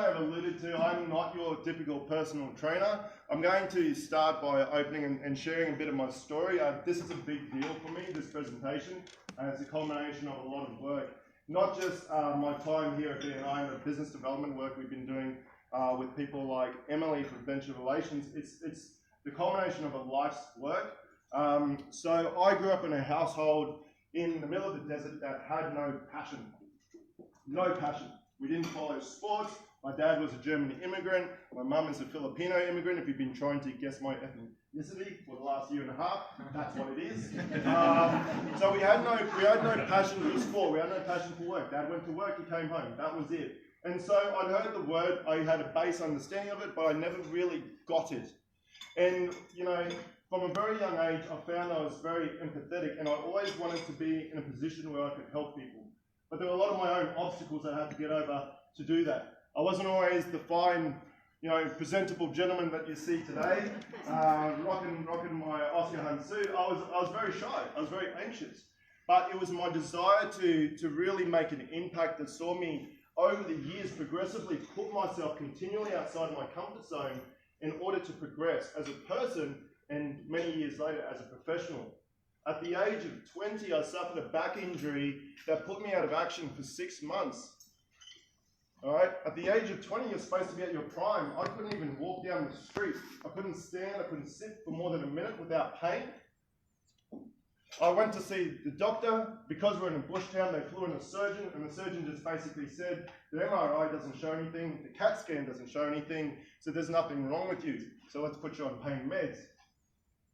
may have alluded to, I'm not your typical personal trainer. I'm going to start by opening and sharing a bit of my story. This is a big deal for me, this presentation. It's a culmination of a lot of work. Not just my time here at BNI and the business development work we've been doing with people like Emily from Venture Relations. It's the culmination of a life's work. So I grew up in a household in the middle of the desert that had no passion. No passion. We didn't follow sports. My dad was a German immigrant. My mum is a Filipino immigrant. If you've been trying to guess my ethnicity for the last year and a half, that's what it is. So we had no passion for sport. We had no passion for work. Dad went to work, he came home. That was it. And so I'd heard the word, I had a base understanding of it, but I never really got it. And, you know, from a very young age, I found I was very empathetic, and I always wanted to be in a position where I could help people. But there were a lot of my own obstacles I had to get over to do that. I wasn't always the fine, you know, presentable gentleman that you see today, rocking my Oscar Hunt suit. I was very shy. I was very anxious. But it was my desire to really make an impact that saw me over the years progressively put myself continually outside my comfort zone in order to progress as a person and many years later as a professional. At the age of 20, I suffered a back injury that put me out of action for 6 months. All right. At the age of 20, you're supposed to be at your prime. I couldn't even walk down the street. I couldn't stand, I couldn't sit for more than a minute without pain. I went to see the doctor. Because we're in a bush town, they flew in a surgeon, and the surgeon just basically said, the MRI doesn't show anything, the CAT scan doesn't show anything, so there's nothing wrong with you. So let's put you on pain meds.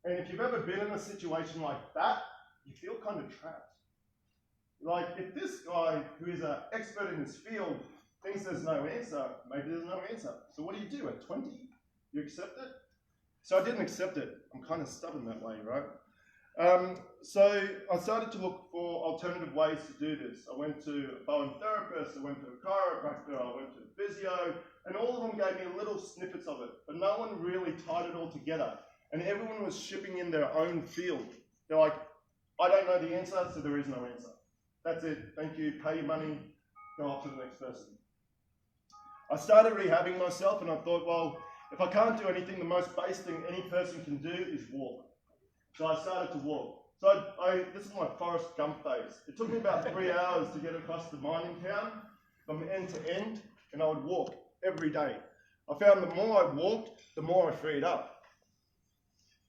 And if you've ever been in a situation like that, you feel kind of trapped. Like, if this guy, who is an expert in this field, thinks there's no answer, maybe there's no answer. So what do at 20? You accept it? So I didn't accept it. I'm kind of stubborn that way, right? So I started to look for alternative ways to do this. I went to a bone therapist, I went to a chiropractor, I went to a physio, and all of them gave me little snippets of it, but no one really tied it all together. And everyone was shipping in their own field. They're like, I don't know the answer, so there is no answer. That's it, thank you, pay your money, go off to the next person. I started rehabbing myself and I thought, well, if I can't do anything, the most base thing any person can do is walk. So I started to walk. So this is my Forrest Gump phase. It took me about 3 hours to get across the mining town from end to end, and I would walk every day. I found the more I walked, the more I freed up.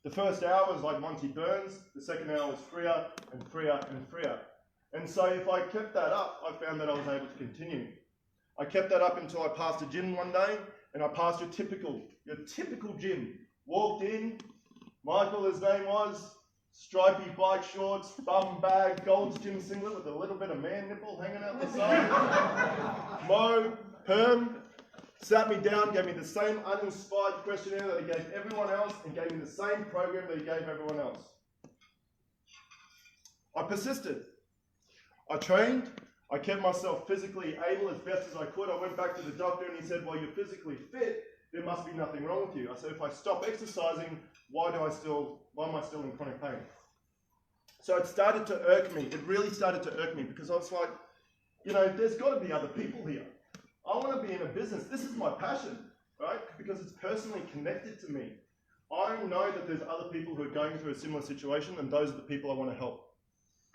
The first hour was like Monty Burns, the second hour was freer and freer and freer. And so if I kept that up, I found that I was able to continue. I kept that up until I passed a gym one day, and I passed your typical gym. Walked in, Michael, his name was, stripy bike shorts, bum bag, Gold's Gym singlet with a little bit of man nipple hanging out the side. Mo, perm, sat me down, gave me the same uninspired questionnaire that he gave everyone else, and gave me the same program that he gave everyone else. I persisted. I trained. I kept myself physically able as best as I could. I went back to the doctor and he said, well, you're physically fit, there must be nothing wrong with you. I said, if I stop exercising, why am I still in chronic pain? So it started to irk me. It really started to irk me because I was like, you know, there's got to be other people here. I want to be in a business. This is my passion, right? Because it's personally connected to me. I know that there's other people who are going through a similar situation, and those are the people I want to help.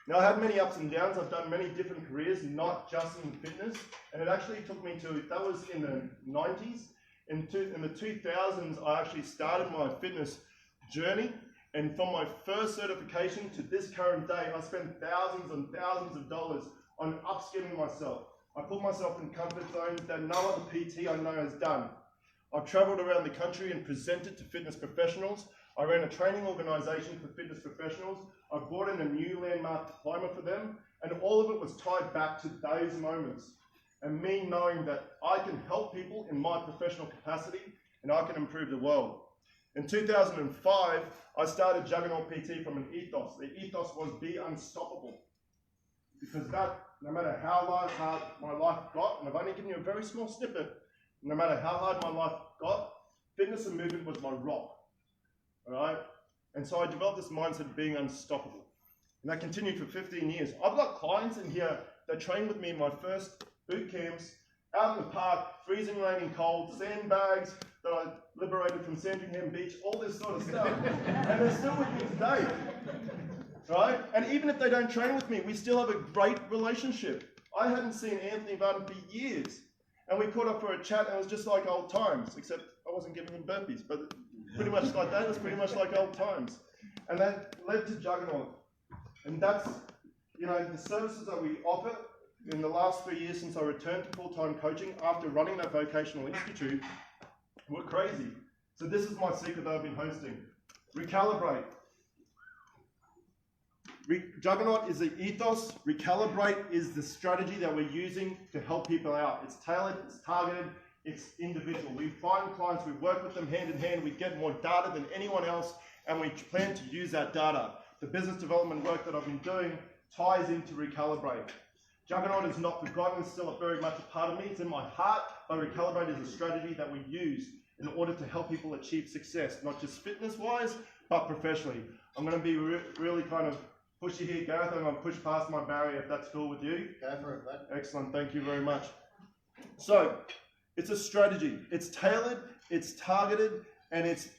Now, I had many ups and downs. I've done many different careers, not just in fitness. And it actually took me to, that was in the 90s. In the 2000s, I actually started my fitness journey. And from my first certification to this current day, I spent thousands and thousands of dollars on upskilling myself. I put myself in comfort zones that no other PT I know has done. I've traveled around the country and presented to fitness professionals. I ran a training organization for fitness professionals. I brought in a new landmark diploma for them, and all of it was tied back to those moments and me knowing that I can help people in my professional capacity and I can improve the world. In 2005, I started Juggernaut PT from an ethos. The ethos was be unstoppable. Because that, no matter how hard my life got, and I've only given you a very small snippet, no matter how hard my life got, fitness and movement was my rock. All right? And so I developed this mindset of being unstoppable. And that continued for 15 years. I've got clients in here that trained with me in my first boot camps out in the park, freezing, raining, cold, sandbags that I liberated from Sandringham Beach, all this sort of stuff. And they're still with me today. Right? And even if they don't train with me, we still have a great relationship. I hadn't seen Anthony Varden for years. And we caught up for a chat, and it was just like old times, except I wasn't giving him burpees, but pretty much like that. It was pretty much like old times. And that led to Juggernaut. And that's, you know, the services that we offer in the last 3 years since I returned to full-time coaching after running that vocational institute were crazy. So this is my secret that I've been hosting. Recalibrate. Juggernaut is the ethos. Recalibrate is the strategy that we're using to help people out. It's tailored, it's targeted, it's individual. We find clients, we work with them hand in hand, we get more data than anyone else, and we plan to use that data. The business development work that I've been doing ties into Recalibrate. Juggernaut is not forgotten, it's still very much a part of me, it's in my heart, but Recalibrate is a strategy that we use in order to help people achieve success, not just fitness-wise, but professionally. I'm going to be really kind of pushy here, Gareth. I'm going to push past my barrier if that's cool with you. Go for it, bud. Excellent, thank you very much. So, it's a strategy. It's tailored, it's targeted, and it's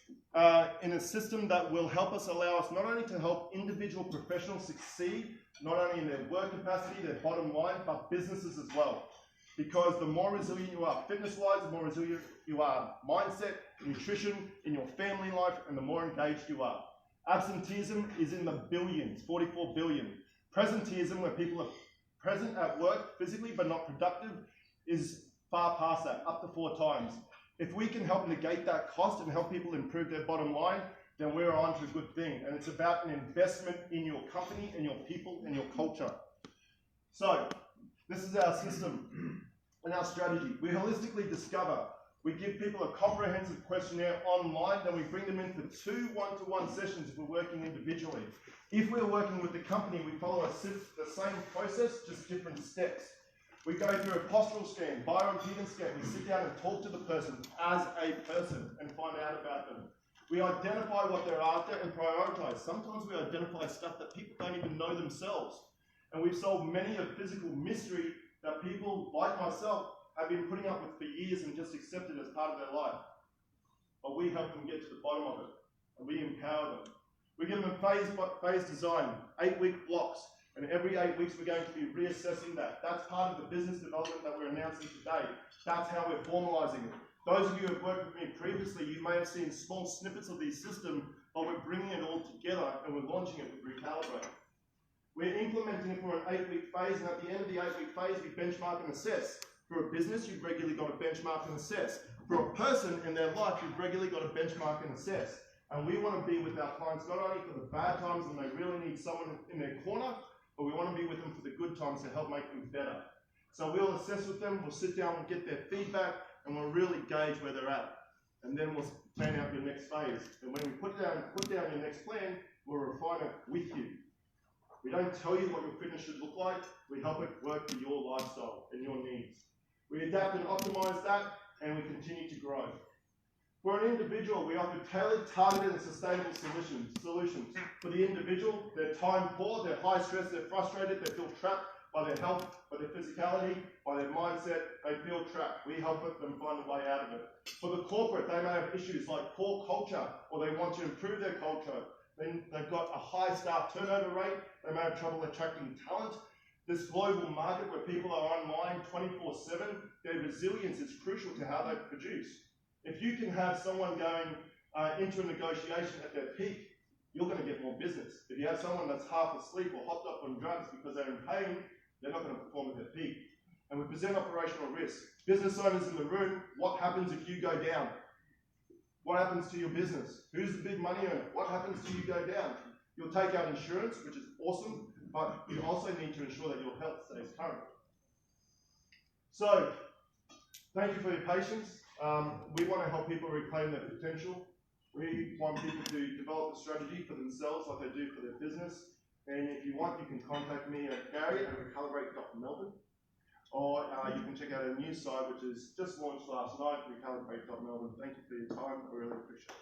in a system that will help us, allow us not only to help individual professionals succeed, not only in their work capacity, their bottom line, but businesses as well. Because the more resilient you are fitness-wise, the more resilient you are mindset, nutrition, in your family life, and the more engaged you are. Absenteeism is in the billions, 44 billion. Presenteeism, where people are present at work physically but not productive, is far past that, up to 4 times. If we can help negate that cost and help people improve their bottom line, then we're on to a good thing. And it's about an investment in your company and your people and your culture. So, this is our system and our strategy. We holistically discover. We give people a comprehensive questionnaire online, then we bring them in for 2 one-to-one sessions if we're working individually. If we're working with the company, we follow the same process, just different steps. We go through a postural scan, bioimpedance scan. We sit down and talk to the person as a person and find out about them. We identify what they're after and prioritize. Sometimes we identify stuff that people don't even know themselves. And we've solved many a physical mystery that people, like myself, have been putting up with for years and just accepted as part of their life. But we help them get to the bottom of it, and we empower them. We give them a phase design, 8-week blocks, and every 8 weeks we're going to be reassessing that. That's part of the business development that we're announcing today. That's how we're formalizing it. Those of you who have worked with me previously, you may have seen small snippets of the system, but we're bringing it all together and we're launching it with Recalibrate. We're implementing it for an 8-week phase, and at the end of the 8-week phase, we benchmark and assess. For a business, you've regularly got to benchmark and assess. For a person in their life, you've regularly got to benchmark and assess. And we want to be with our clients not only for the bad times when they really need someone in their corner, but we want to be with them for the good times to help make them better. So we'll assess with them, we'll sit down and get their feedback, and we'll really gauge where they're at. And then we'll plan out your next phase. And when we put down your next plan, we'll refine it with you. We don't tell you what your fitness should look like, we help it work for your lifestyle and your needs. We adapt and optimize that, and we continue to grow. For an individual, we offer tailored, targeted, and sustainable solutions. For the individual, they're time poor, they're high stress, they're frustrated, they feel trapped by their health, by their physicality, by their mindset, they feel trapped. We help them find a way out of it. For the corporate, they may have issues like poor culture, or they want to improve their culture. Then they've got a high staff turnover rate, they may have trouble attracting talent. This global market where people are online 24/7, their resilience is crucial to how they produce. If you can have someone going into a negotiation at their peak, you're going to get more business. If you have someone that's half asleep or hopped up on drugs because they're in pain, they're not going to perform at their peak. And we present operational risk. Business owners in the room, what happens if you go down? What happens to your business? Who's the big money earner? What happens till you go down? You'll take out insurance, which is awesome, but you also need to ensure that your health stays current. So, thank you for your patience. We want to help people reclaim their potential. We want people to develop a strategy for themselves like they do for their business. And if you want, you can contact me at Gary@recalibrate.melbourne. Or you can check out our news site, which is just launched last night, recalibrate.melbourne. Thank you for your time. I really appreciate it.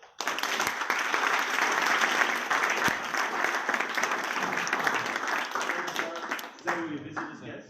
Is that who your visitors get?